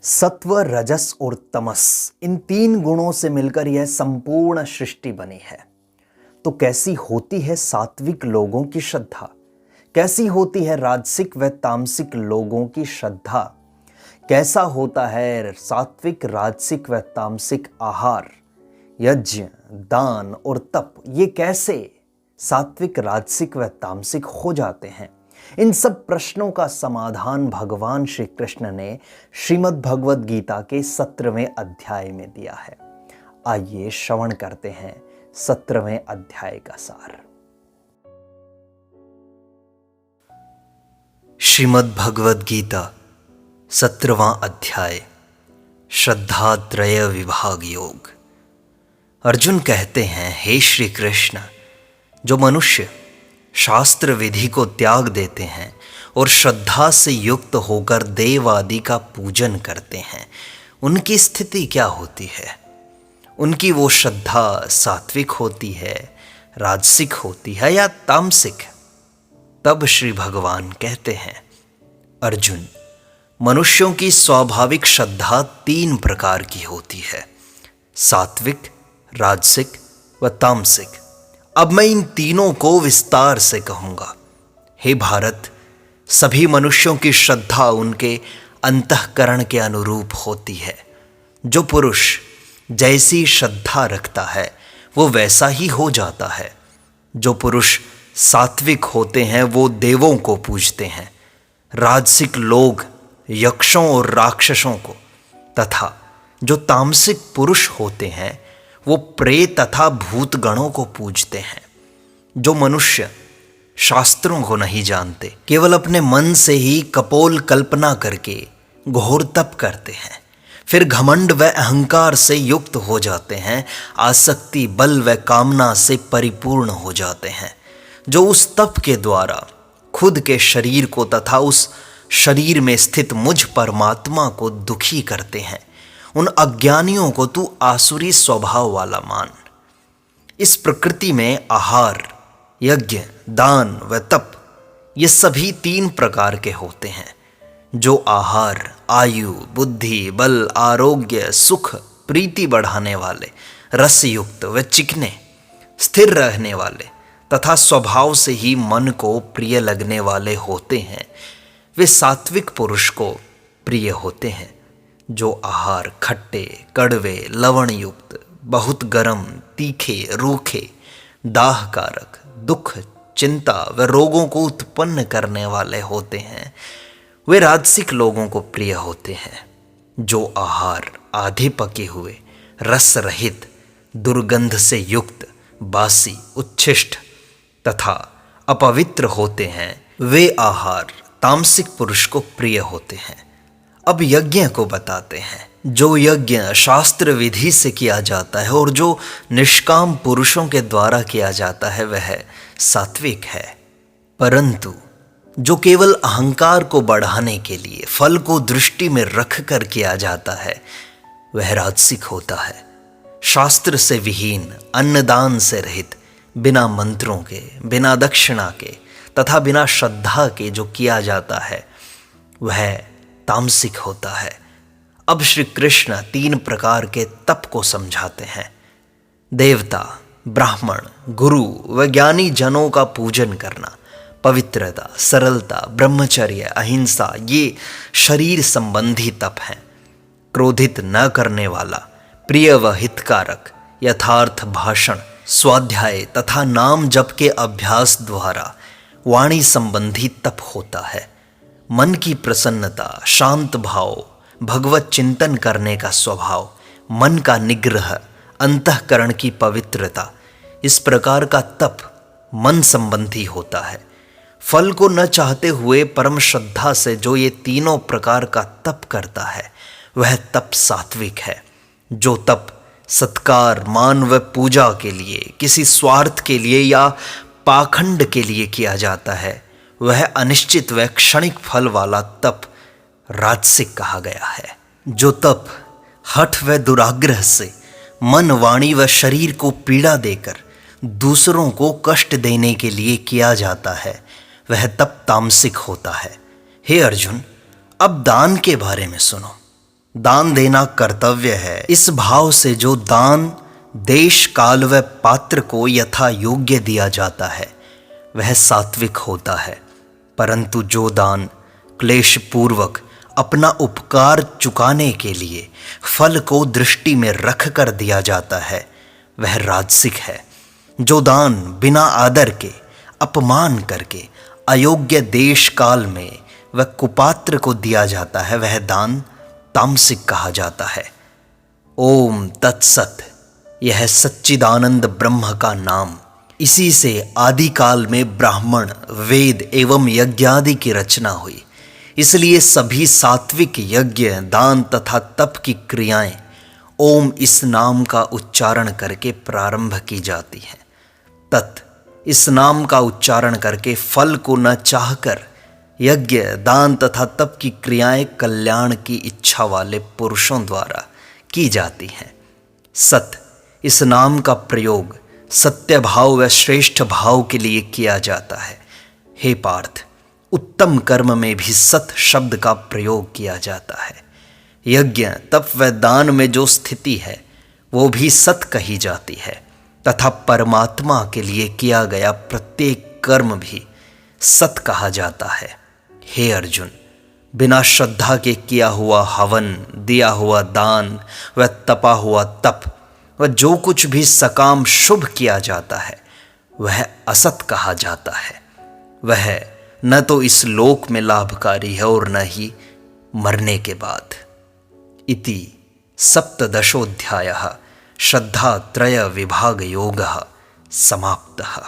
सत्व, रजस और तमस, इन तीन गुणों से मिलकर यह संपूर्ण सृष्टि बनी है। तो कैसी होती है सात्विक लोगों की श्रद्धा? कैसी होती है राजसिक व तामसिक लोगों की श्रद्धा? कैसा होता है सात्विक, राजसिक व तामसिक आहार, यज्ञ, दान और तप? ये कैसे सात्विक, राजसिक व तामसिक हो जाते हैं? इन सब प्रश्नों का समाधान भगवान श्री कृष्ण ने श्रीमद् भगवद गीता के 17वें अध्याय में दिया है। आइए श्रवण करते हैं 17वें अध्याय का सार। श्रीमद् भगवद गीता 17वां अध्याय, श्रद्धात्रय विभाग योग। अर्जुन कहते हैं, हे श्री कृष्ण, जो मनुष्य शास्त्र विधि को त्याग देते हैं और श्रद्धा से युक्त होकर देव आदि का पूजन करते हैं, उनकी स्थिति क्या होती है? उनकी वो श्रद्धा सात्विक होती है, राजसिक होती है या तामसिक? तब श्री भगवान कहते हैं, अर्जुन, मनुष्यों की स्वाभाविक श्रद्धा 3 प्रकार की होती है, सात्विक, राजसिक व तामसिक। अब मैं इन तीनों को विस्तार से कहूंगा। हे भारत, सभी मनुष्यों की श्रद्धा उनके अंतःकरण के अनुरूप होती है। जो पुरुष जैसी श्रद्धा रखता है वो वैसा ही हो जाता है। जो पुरुष सात्विक होते हैं वो देवों को पूजते हैं, राजसिक लोग यक्षों और राक्षसों को, तथा जो तामसिक पुरुष होते हैं वो प्रेत तथा भूतगणों को पूजते हैं। जो मनुष्य शास्त्रों को नहीं जानते, केवल अपने मन से ही कपोल कल्पना करके घोर तप करते हैं, फिर घमंड व अहंकार से युक्त हो जाते हैं, आसक्ति, बल व कामना से परिपूर्ण हो जाते हैं, जो उस तप के द्वारा खुद के शरीर को तथा उस शरीर में स्थित मुझ परमात्मा को दुखी करते हैं, उन अज्ञानियों को तू आसुरी स्वभाव वाला मान। इस प्रकृति में आहार, यज्ञ, दान व तप, ये सभी 3 प्रकार के होते हैं। जो आहार आयु, बुद्धि, बल, आरोग्य, सुख, प्रीति बढ़ाने वाले, रसयुक्त व चिकने, स्थिर रहने वाले तथा स्वभाव से ही मन को प्रिय लगने वाले होते हैं, वे सात्विक पुरुष को प्रिय होते हैं। जो आहार खट्टे, कड़वे, लवण युक्त, बहुत गर्म, तीखे, रूखे, दाहकारक, दुख, चिंता व रोगों को उत्पन्न करने वाले होते हैं, वे राजसिक लोगों को प्रिय होते हैं। जो आहार आधे पके हुए, रस रहित, दुर्गंध से युक्त, बासी, उच्छिष्ट तथा अपवित्र होते हैं, वे आहार तामसिक पुरुष को प्रिय होते हैं। अब यज्ञ को बताते हैं। जो यज्ञ शास्त्र विधि से किया जाता है और जो निष्काम पुरुषों के द्वारा किया जाता है वह सात्विक है, परंतु जो केवल अहंकार को बढ़ाने के लिए फल को दृष्टि में रखकर किया जाता है वह राजसिक होता है। शास्त्र से विहीन, अन्नदान से रहित, बिना मंत्रों के, बिना दक्षिणा के तथा बिना श्रद्धा के जो किया जाता है वह तामसिक होता है। अब श्री कृष्ण 3 प्रकार के तप को समझाते हैं। देवता, ब्राह्मण, गुरु व ज्ञानी जनों का पूजन करना, पवित्रता, सरलता, ब्रह्मचर्य, अहिंसा, ये शरीर संबंधी तप हैं। क्रोधित न करने वाला, प्रिय व हितकारक, यथार्थ भाषण, स्वाध्याय तथा नाम जप के अभ्यास द्वारा वाणी संबंधी तप होता है। मन की प्रसन्नता, शांत भाव, भगवत चिंतन करने का स्वभाव, मन का निग्रह, अंतःकरण की पवित्रता, इस प्रकार का तप मन संबंधी होता है। फल को न चाहते हुए परम श्रद्धा से जो ये तीनों प्रकार का तप करता है वह तप सात्विक है। जो तप सत्कार, मान व पूजा के लिए, किसी स्वार्थ के लिए या पाखंड के लिए किया जाता है वह अनिश्चित व क्षणिक फल वाला तप राजसिक कहा गया है। जो तप हठ व दुराग्रह से मन, वाणी व शरीर को पीड़ा देकर दूसरों को कष्ट देने के लिए किया जाता है वह तप तामसिक होता है। हे अर्जुन, अब दान के बारे में सुनो। दान देना कर्तव्य है। इस भाव से जो दान देश काल व पात्र को यथा योग्य दिया जाता है वह सात्विक होता है, परंतु जो दान क्लेश पूर्वक अपना उपकार चुकाने के लिए फल को दृष्टि में रख कर दिया जाता है वह राजसिक है। जो दान बिना आदर के, अपमान करके अयोग्य देश काल में वह कुपात्र को दिया जाता है वह दान तामसिक कहा जाता है। ओम तत्सत। यह सच्चिदानंद ब्रह्म का नाम। इसी से आदिकाल में ब्राह्मण, वेद एवं यज्ञादि की रचना हुई। इसलिए सभी सात्विक यज्ञ, दान तथा तप की क्रियाएं ओम इस नाम का उच्चारण करके प्रारंभ की जाती हैं। तत् इस नाम का उच्चारण करके फल को न चाहकर यज्ञ, दान तथा तप की क्रियाएं कल्याण की इच्छा वाले पुरुषों द्वारा की जाती हैं। सत इस नाम का प्रयोग सत्य भाव व श्रेष्ठ भाव के लिए किया जाता है। हे पार्थ, उत्तम कर्म में भी सत शब्द का प्रयोग किया जाता है। यज्ञ, तप व दान में जो स्थिति है वो भी सत कही जाती है तथा परमात्मा के लिए किया गया प्रत्येक कर्म भी सत कहा जाता है। हे अर्जुन, बिना श्रद्धा के किया हुआ हवन, दिया हुआ दान व तपा हुआ तप व जो कुछ भी सकाम शुभ किया जाता है वह असत कहा जाता है। वह न तो इस लोक में लाभकारी है और न ही मरने के बाद। इति सप्तदशोऽध्यायः श्रद्धात्रय विभाग योगः समाप्तः।